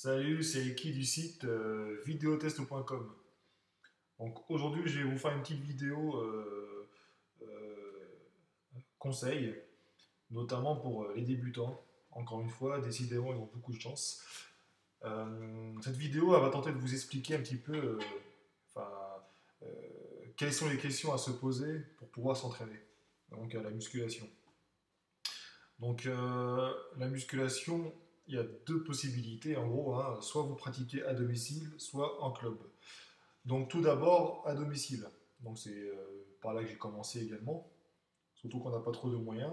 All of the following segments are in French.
Salut, c'est Eki du site videotest.com. Donc aujourd'hui, je vais vous faire une petite vidéo conseil, notamment pour les débutants. Encore une fois, décidément, ils ont beaucoup de chance. Cette vidéo, elle va tenter de vous expliquer un petit peu enfin, euh, quelles sont les questions à se poser pour pouvoir s'entraîner, donc à la musculation. Donc la musculation, il y a deux possibilités en gros, hein. Soit vous pratiquez à domicile, soit en club. Donc tout d'abord à domicile. Donc c'est par là que j'ai commencé également, surtout qu'on n'a pas trop de moyens.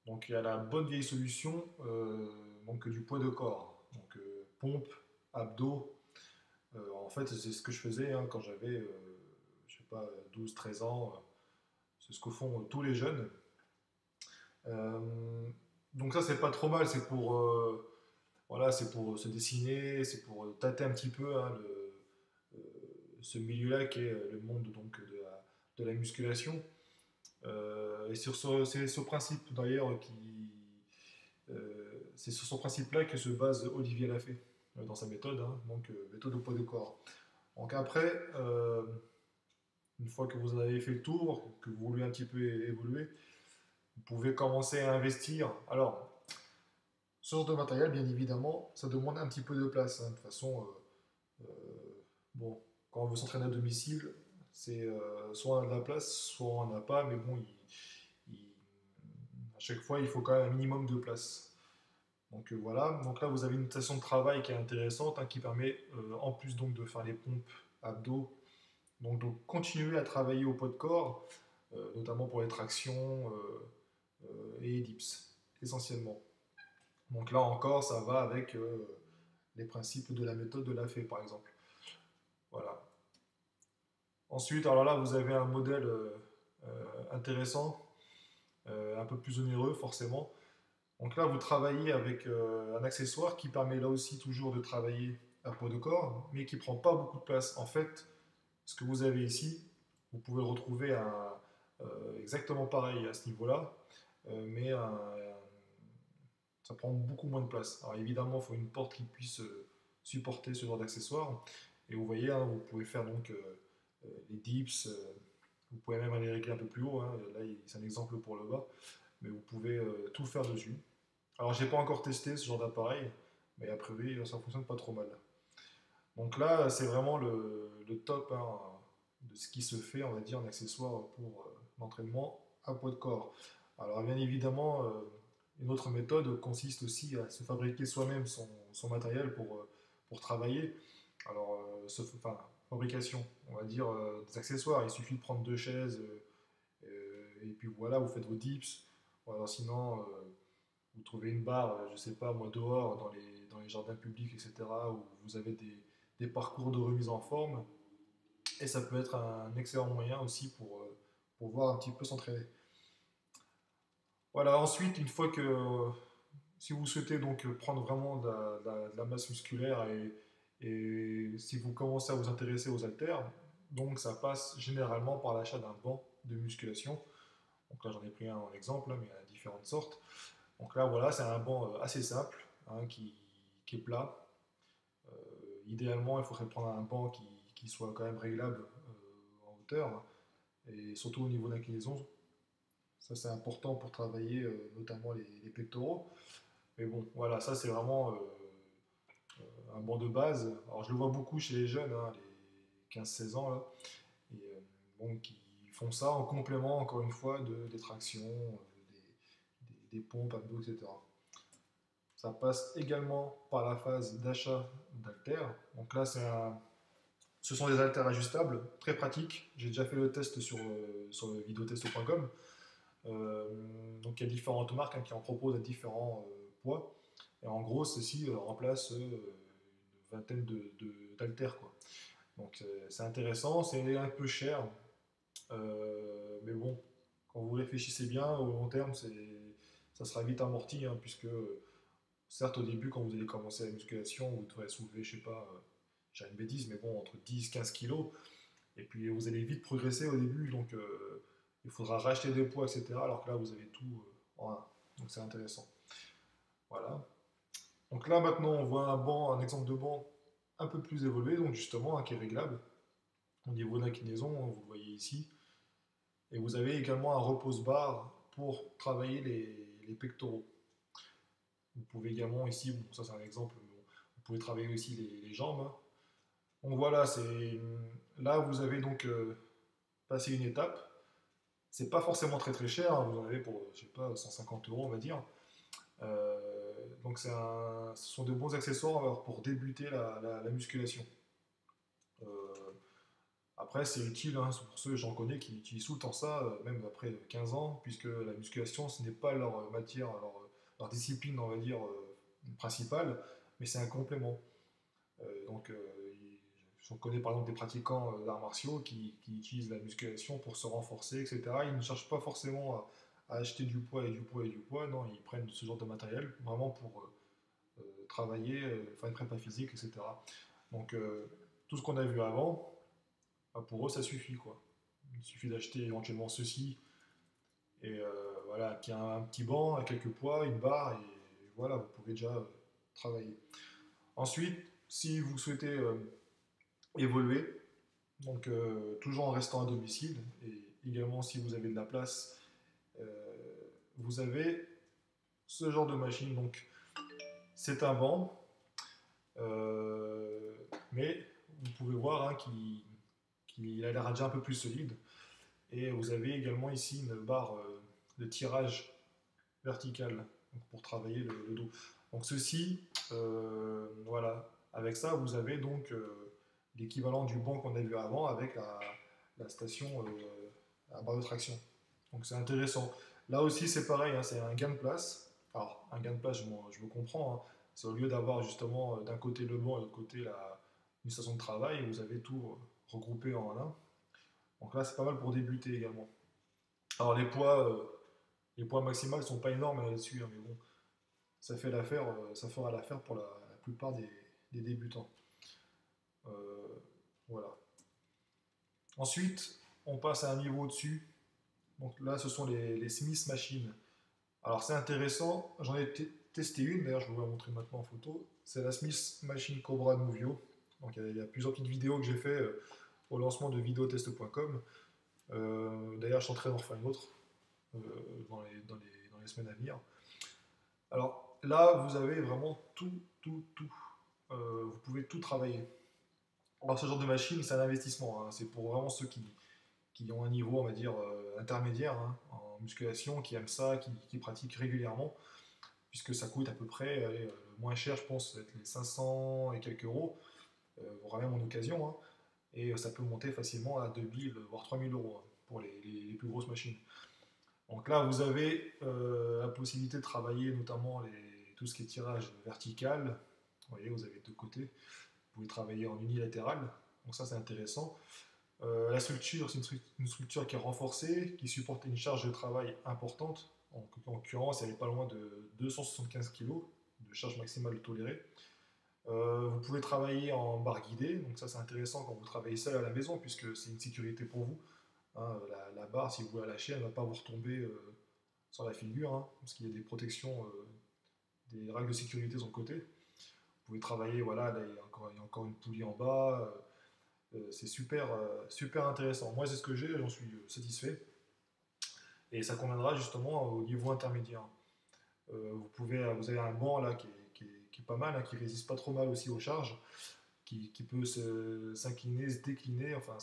Donc il y a la bonne vieille solution donc du poids de corps. Donc pompe, abdos. En fait c'est ce que je faisais hein, quand j'avais je sais pas 12, 13 ans. C'est ce que font tous les jeunes. Euh, donc ça c'est pas trop mal, c'est pour voilà, c'est pour se dessiner, c'est pour tâter un petit peu hein, ce milieu-là qui est le monde donc, de la musculation. Et c'est ce principe d'ailleurs c'est sur ce principe-là que se base Olivier Lafay dans sa méthode, hein, donc méthode au poids de corps. Donc après, une fois que vous en avez fait le tour, que vous voulez un petit peu évoluer, vous pouvez commencer à investir. Alors, source de matériel, bien évidemment, ça demande un petit peu de place. Hein. De toute façon, bon, quand on veut s'entraîner à domicile, c'est soit on a de la place, soit on n'en a pas, mais bon, il- à chaque fois, il faut quand même un minimum de place. Donc voilà, donc là vous avez une station de travail qui est intéressante, hein, qui permet, en plus donc de faire les pompes abdos, donc de continuer à travailler au poids de corps, notamment pour les tractions et les dips, essentiellement. Donc là encore, ça va avec les principes de la méthode de Lafay, par exemple. Voilà. Ensuite, alors là, vous avez un modèle intéressant, un peu plus onéreux forcément. Donc là, vous travaillez avec un accessoire qui permet là aussi toujours de travailler à poids de corps, mais qui ne prend pas beaucoup de place. En fait, ce que vous avez ici, vous pouvez le retrouver exactement pareil à ce niveau-là, mais ça prend beaucoup moins de place. Alors évidemment, il faut une porte qui puisse supporter ce genre d'accessoire. Et vous voyez, hein, vous pouvez faire donc les dips, vous pouvez même aller régler un peu plus haut. Hein. Là, c'est un exemple pour le bas, mais vous pouvez tout faire dessus. Alors, j'ai pas encore testé ce genre d'appareil, mais a priori, ça fonctionne pas trop mal. Donc là, c'est vraiment le top hein, de ce qui se fait, on va dire, en accessoire pour l'entraînement à poids de corps. Alors, bien évidemment, une autre méthode consiste aussi à se fabriquer soi-même son matériel pour travailler. Alors, enfin, fabrication, on va dire, des accessoires. Il suffit de prendre deux chaises et puis voilà, vous faites vos dips. Ou alors sinon, vous trouvez une barre, je sais pas, moi, dehors, dans les jardins publics, etc., où vous avez des parcours de remise en forme. Et ça peut être un excellent moyen aussi pour voir un petit peu s'entraîner. Voilà, ensuite, une fois que, si vous souhaitez donc prendre vraiment de la masse musculaire et si vous commencez à vous intéresser aux haltères, donc ça passe généralement par l'achat d'un banc de musculation. Donc là, j'en ai pris un en exemple, hein, mais il y en a différentes sortes. Donc là, voilà, c'est un banc assez simple, hein, qui est plat. Idéalement, il faudrait prendre un banc qui soit quand même réglable en hauteur, hein, et surtout au niveau d'inclinaison. Ça, c'est important pour travailler notamment les pectoraux. Mais bon, voilà, ça, c'est vraiment un banc de base. Alors, je le vois beaucoup chez les jeunes, hein, les 15-16 ans, là, et, bon, qui font ça en complément, encore une fois, des tractions, des pompes, abdos, etc. Ça passe également par la phase d'achat d'haltères. Donc là, ce sont des haltères ajustables, très pratiques. J'ai déjà fait le test sur le videotest.com. Donc il y a différentes marques hein, qui en proposent à différents poids. Et en gros, ceci remplace une vingtaine d'haltères. Quoi. Donc c'est intéressant, c'est un peu cher. Mais bon, quand vous réfléchissez bien, au long terme, ça sera vite amorti, hein, puisque certes, au début, quand vous allez commencer la musculation, vous devrez soulever, je sais pas, j'ai une bêtise, mais bon, entre 10 et 15 kilos. Et puis vous allez vite progresser au début, donc il faudra racheter des poids, etc. Alors que là, vous avez tout en un. Donc c'est intéressant. Voilà. Donc là maintenant on voit un exemple de banc un peu plus évolué, donc justement qui est réglable au niveau d'inclinaison, vous le voyez ici. Et vous avez également un repose-barre pour travailler les pectoraux. Vous pouvez également ici, bon, ça c'est un exemple, mais bon, vous pouvez travailler aussi les jambes. Donc voilà, là vous avez donc passé une étape. C'est pas forcément très très cher, hein, vous en avez pour, je sais pas, 150 euros on va dire. Donc ce sont de bons accessoires alors, pour débuter la musculation. Euh, Après, c'est utile hein, pour ceux, j'en connais, qui utilisent tout le temps ça, même après 15 ans, puisque la musculation, ce n'est pas leur matière, leur discipline, on va dire, principale, mais c'est un complément. Donc, j'en connais par exemple des pratiquants d'arts martiaux qui utilisent la musculation pour se renforcer, etc. Ils ne cherchent pas forcément à acheter du poids et du poids et du poids, non, ils prennent ce genre de matériel vraiment pour travailler, faire une prépa physique, etc. Donc, tout ce qu'on a vu avant, bah, pour eux, ça suffit, quoi. Il suffit d'acheter éventuellement ceci, et voilà, qui a un petit banc, quelques poids, une barre, et voilà, vous pouvez déjà travailler. Ensuite, si vous souhaitez évoluer, donc toujours en restant à domicile, et également si vous avez de la place, euh, vous avez ce genre de machine. Donc c'est un banc, euh, mais vous pouvez voir hein, qu'il a l'air déjà un peu plus solide. Et vous avez également ici une barre de tirage verticale donc pour travailler le dos. Donc ceci, voilà, avec ça vous avez donc l'équivalent du banc qu'on a vu avant avec la station à barre de traction. Donc c'est intéressant. Là aussi c'est pareil, hein, c'est un gain de place. Alors un gain de place, je me comprends, hein. C'est au lieu d'avoir justement d'un côté le banc et de l'autre côté une station de travail, vous avez tout regroupé en un. Donc là c'est pas mal pour débuter également. Alors les poids maximales sont pas énormes là-dessus, hein, mais bon, ça fait l'affaire, ça fera l'affaire pour la plupart des débutants. Euh, voilà. Ensuite, on passe à un niveau au-dessus. Donc là, ce sont les Smith Machines. Alors c'est intéressant, j'en ai testé une, d'ailleurs je vais vous la montrer maintenant en photo. C'est la Smith Machine Cobra Movio. Donc il y a plusieurs petites vidéos que j'ai fait au lancement de videotest.com. D'ailleurs je suis en train d'en refaire une autre euh, dans les semaines à venir. Alors là, vous avez vraiment tout, tout, tout. Vous pouvez tout travailler. Alors ce genre de machine, c'est un investissement, hein. C'est pour vraiment ceux qui ont un niveau, on va dire, intermédiaire hein, en musculation, qui aiment ça, qui pratiquent régulièrement, puisque ça coûte à peu près, allez, le moins cher, je pense, ça va être les 500 et quelques euros, voire même en occasion, hein. Et ça peut monter facilement à 2000, voire 3000 euros hein, pour les plus grosses machines. Donc là, vous avez la possibilité de travailler notamment tout ce qui est tirage vertical. Vous voyez, vous avez deux côtés. Vous pouvez travailler en unilatéral. Donc ça, c'est intéressant. La structure, c'est une structure qui est renforcée, qui supporte une charge de travail importante. En l'occurrence, elle n'est pas loin de 275 kg de charge maximale tolérée. Vous pouvez travailler en barre guidée, donc ça c'est intéressant quand vous travaillez seul à la maison, puisque c'est une sécurité pour vous. Hein, la barre, si vous la lâchez, elle ne va pas vous retomber sur la figure, hein, parce qu'il y a des protections, des règles de sécurité sur le côté. Vous pouvez travailler, voilà, là, il y a encore une poulie en bas. C'est super, super intéressant. Moi, c'est ce que j'ai, j'en suis satisfait. Et ça conviendra justement au niveau intermédiaire. Vous avez un banc là qui est pas mal, hein, qui résiste pas trop mal aussi aux charges, qui peut s'incliner, se décliner. Enfin,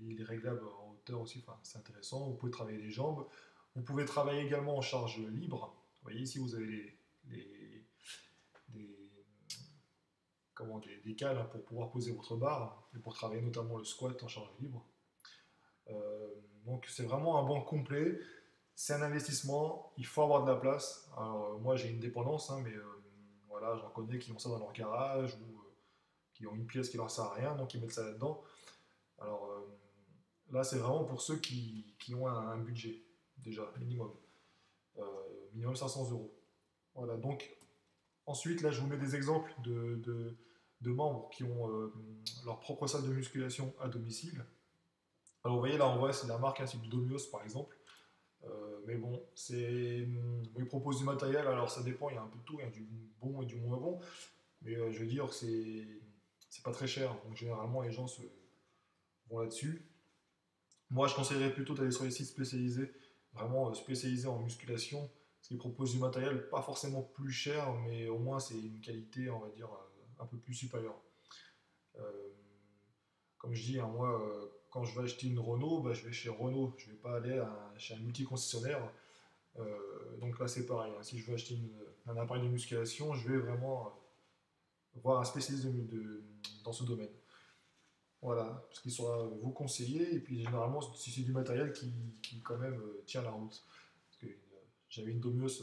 il est réglable en hauteur aussi. Enfin, c'est intéressant. Vous pouvez travailler les jambes. Vous pouvez travailler également en charge libre. Vous voyez ici, vous avez les, des, des cales hein, pour pouvoir poser votre barre et pour travailler notamment le squat en charge libre. Euh, donc c'est vraiment un banc complet. C'est un investissement, il faut avoir de la place. Alors, moi j'ai une dépendance, hein, mais voilà, j'en connais qui ont ça dans leur garage ou qui ont une pièce qui leur sert à rien, donc ils mettent ça là-dedans. Alors là, c'est vraiment pour ceux qui ont un budget, déjà, minimum. Euh, Minimum 500 euros. Voilà, donc ensuite, là, je vous mets des exemples de membres qui ont leur propre salle de musculation à domicile. Alors, vous voyez, là, on voit, c'est la marque, hein, c'est du Domios par exemple. Mais bon, ils proposent du matériel, alors ça dépend, il y a un peu de tout, il y a du bon et du moins bon. Mais je veux dire, c'est pas très cher. Donc généralement, les gens se vont là-dessus. Moi, je conseillerais plutôt d'aller sur les sites spécialisés, vraiment spécialisés en musculation, parce qu'ils proposent du matériel pas forcément plus cher, mais au moins c'est une qualité, on va dire, un peu plus supérieure. Euh, Comme je dis, hein, moi, quand je vais acheter une Renault, bah, je vais chez Renault. Je vais pas aller chez un multi-concessionnaire. Donc là, c'est pareil, hein. Si je veux acheter un appareil de musculation, je vais vraiment voir un spécialiste dans ce domaine. Voilà, parce qu'il saura vous conseiller. Et puis généralement, si c'est du matériel qui quand même tient la route. Parce que j'avais une Domios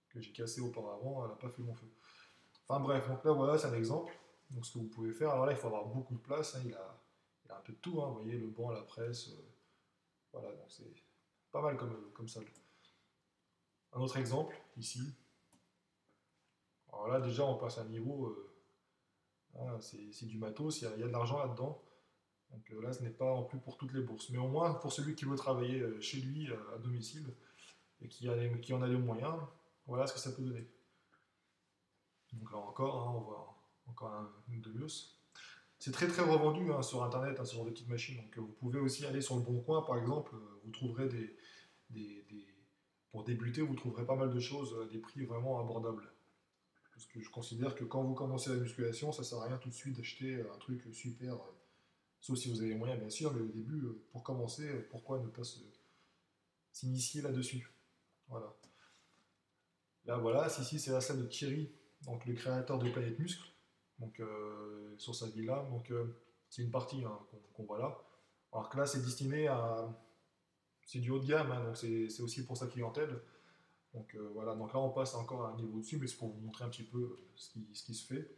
que j'ai cassée auparavant, elle n'a pas fait long feu. Enfin bref, donc là voilà, c'est un exemple. Donc ce que vous pouvez faire, alors là, il faut avoir beaucoup de place, hein. Il a un peu de tout, hein. Vous voyez, le banc, la presse. Voilà, donc c'est pas mal comme salle. Un autre exemple, ici. Alors là, déjà, on passe à un niveau. Hein, c'est du matos, il y a de l'argent là-dedans. Donc là, ce n'est pas en plus pour toutes les bourses. Mais au moins, pour celui qui veut travailler chez lui, à domicile, et qui en a les moyens, voilà ce que ça peut donner. Donc là encore, hein, on voit encore une Delius. C'est très très revendu, hein, sur internet, hein, ce genre de petites machines. Donc vous pouvez aussi aller sur le Bon Coin par exemple, vous trouverez des- pour débuter, vous trouverez pas mal de choses à des prix vraiment abordables. Parce que je considère que quand vous commencez la musculation, ça sert à rien tout de suite d'acheter un truc super, sauf si vous avez les moyens bien sûr, mais au début, pour commencer, pourquoi ne pas s'initier là-dessus. Voilà. Là voilà, ici c'est la salle de Thierry, donc le créateur de Planète Muscle, donc sur sa villa. Donc c'est une partie, hein, qu'on voit là. Alors que là c'est destiné à, c'est du haut de gamme, hein, donc c'est aussi pour sa clientèle. Donc voilà, donc là on passe encore à un niveau dessus, mais c'est pour vous montrer un petit peu ce qui se fait.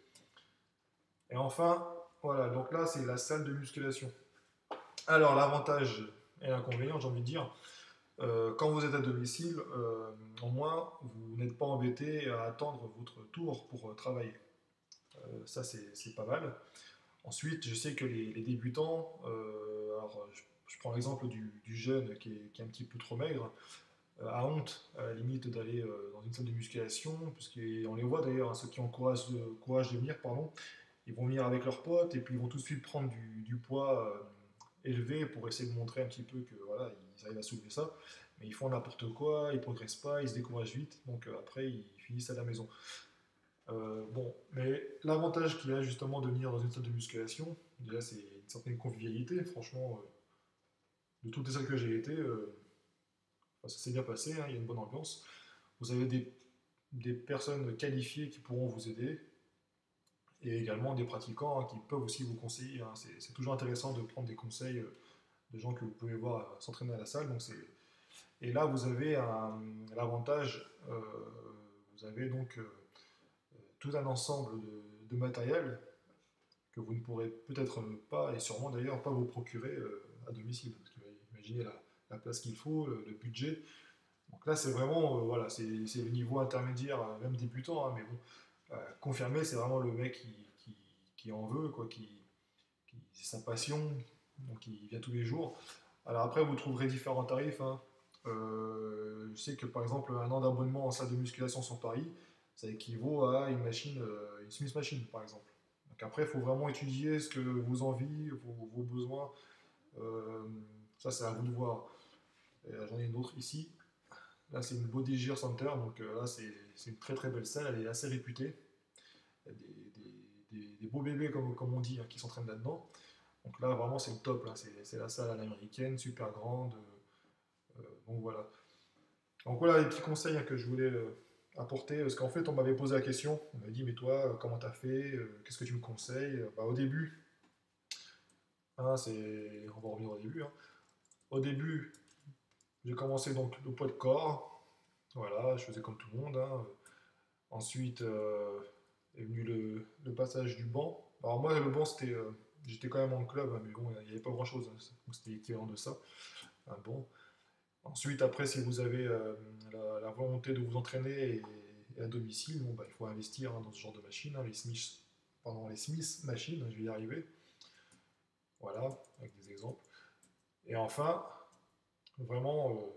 Et enfin, voilà, donc là c'est la salle de musculation. Alors l'avantage et l'inconvénient, j'ai envie de dire, quand vous êtes à domicile, au moins vous n'êtes pas embêté à attendre votre tour pour travailler. Ça c'est pas mal. Ensuite, je sais que les débutants, alors je prends l'exemple du jeune qui est un petit peu trop maigre, a honte à la limite d'aller dans une salle de musculation, puisqu'on les voit d'ailleurs, hein, ceux qui ont courage de venir, pardon, ils vont venir avec leurs potes et puis ils vont tout de suite prendre du poids élevé pour essayer de montrer un petit peu que voilà, ils arrivent à soulever ça. Mais ils font n'importe quoi, ils progressent pas, ils se découragent vite, donc après ils finissent à la maison. Bon, mais l'avantage qu'il y a justement de venir dans une salle de musculation, déjà c'est une certaine convivialité, franchement, de toutes les salles que j'ai été, enfin, ça s'est bien passé, hein, il y a une bonne ambiance. Vous avez des personnes qualifiées qui pourront vous aider, et également des pratiquants, hein, qui peuvent aussi vous conseiller, hein. C'est toujours intéressant de prendre des conseils de gens que vous pouvez voir s'entraîner à la salle. Et là, vous avez l'avantage, vous avez donc tout un ensemble de matériel que vous ne pourrez peut-être pas, et sûrement d'ailleurs pas vous procurer à domicile. Parce que imaginez la place qu'il faut, le budget. Donc là, c'est vraiment, voilà, c'est le niveau intermédiaire, même débutant, hein, mais bon, confirmé, c'est vraiment le mec qui en veut, quoi, c'est sa passion, donc il vient tous les jours. Alors après, vous trouverez différents tarifs, hein. Je sais que par exemple, un an d'abonnement en salle de musculation sur Paris, ça équivaut à une machine, une Smith Machine, par exemple. Donc après, il faut vraiment étudier ce que vos envies, vos besoins. Euh, Ça, c'est à vous de voir. J'en ai une autre ici. Là, c'est une Body Gear Center. Donc là, c'est une très très belle salle. Elle est assez réputée. Il y a des beaux bébés, comme on dit, hein, qui s'entraînent là-dedans. Donc là, vraiment, c'est le top, là. C'est la salle à l'américaine, super grande. Donc voilà. Donc voilà les petits conseils, hein, que je voulais apporter. Parce qu'en fait, on m'avait posé la question. On m'a dit, mais toi, comment t'as fait? Qu'est-ce que tu me conseilles? Bah, au début, hein, on va revenir au début, hein. Au début, j'ai commencé donc le poids de corps. Voilà, je faisais comme tout le monde, hein. Ensuite est venu le passage du banc. Alors moi, le banc, j'étais quand même en club, hein, mais bon, il n'y avait pas grand-chose, hein. C'était équivalent de ça, un banc. Ensuite, après, si vous avez la volonté de vous entraîner et à domicile, bon, bah, il faut investir, hein, dans ce genre de machine, hein, les Smith machines, je vais y arriver. Voilà, avec des exemples. Et enfin, vraiment,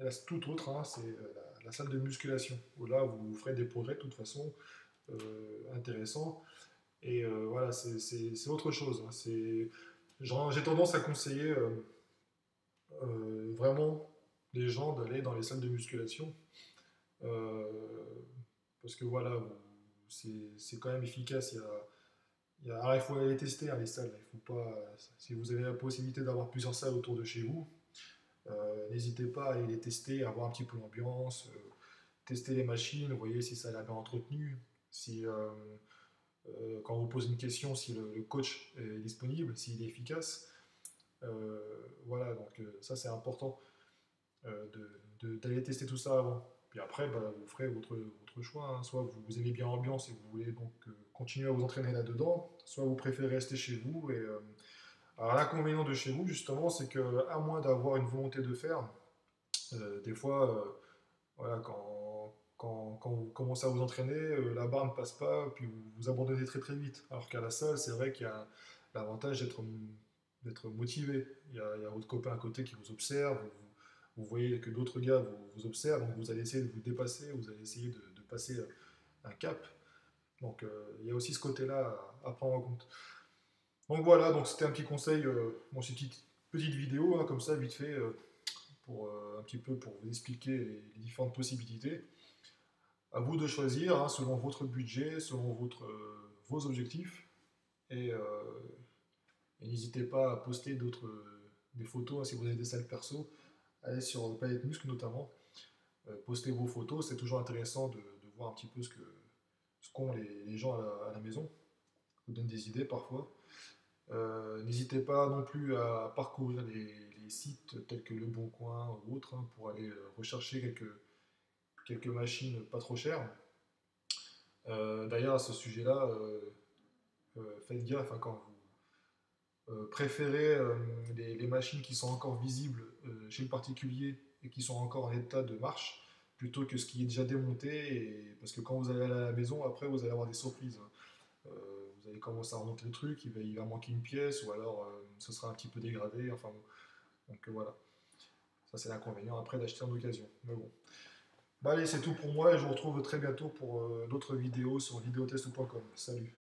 Et là, c'est tout autre, hein, c'est la salle de musculation, où là, vous ferez des progrès de toute façon intéressants. Et voilà, c'est autre chose, hein. J'ai tendance à conseiller vraiment les gens d'aller dans les salles de musculation. euh, Parce que voilà, c'est quand même efficace. Alors, il faut aller les tester, hein, les salles. Il faut pas, si vous avez la possibilité d'avoir plusieurs salles autour de chez vous, n'hésitez pas à aller les tester, à voir un petit peu l'ambiance, tester les machines, vous voyez si ça a l'air bien entretenu, si quand on vous pose une question, si le coach est disponible, s'il est efficace. Euh, voilà, donc ça c'est important d'aller tester tout ça avant. Puis après, bah, vous ferez votre choix, hein. Soit vous aimez bien l'ambiance et vous voulez donc continuer à vous entraîner là-dedans, soit vous préférez rester chez vous. Alors l'inconvénient de chez vous, justement, c'est que à moins d'avoir une volonté de faire, des fois, voilà, quand vous commencez à vous entraîner, la barre ne passe pas, puis vous abandonnez très très vite. Alors qu'à la salle, c'est vrai qu'il y a l'avantage d'être motivé. Il y a votre copain à côté qui vous observe, vous voyez que d'autres gars vous observent, donc vous allez essayer de vous dépasser, vous allez essayer de passer un cap. Donc il y a aussi ce côté-là à prendre en compte. Donc voilà, donc c'était un petit conseil, bon, c'est une petite vidéo, hein, comme ça, vite fait, pour un petit peu pour vous expliquer les différentes possibilités. À vous de choisir, hein, selon votre budget, selon vos objectifs. Et, euh, et n'hésitez pas à poster des photos, hein, si vous avez des salles perso. Allez sur Planète Muscle notamment. Postez vos photos, c'est toujours intéressant de voir un petit peu ce qu'ont les gens à la maison. Ça vous donne des idées parfois. N'hésitez pas non plus à parcourir les sites tels que Le Bon Coin ou autres, hein, pour aller rechercher quelques machines pas trop chères. D'ailleurs, à ce sujet-là, faites gaffe, hein, quand vous préférez les machines qui sont encore visibles chez le particulier et qui sont encore en état de marche, plutôt que ce qui est déjà démonté. Parce que quand vous allez à la maison, après, vous allez avoir des surprises, hein. Euh, Vous allez commencer à remonter le truc, il va manquer une pièce, ou alors ce sera un petit peu dégradé. Enfin, bon. Donc voilà, ça c'est l'inconvénient après d'acheter en occasion. Mais bon. Bah allez, c'est tout pour moi et je vous retrouve très bientôt pour d'autres vidéos sur vidéotest.com. Salut.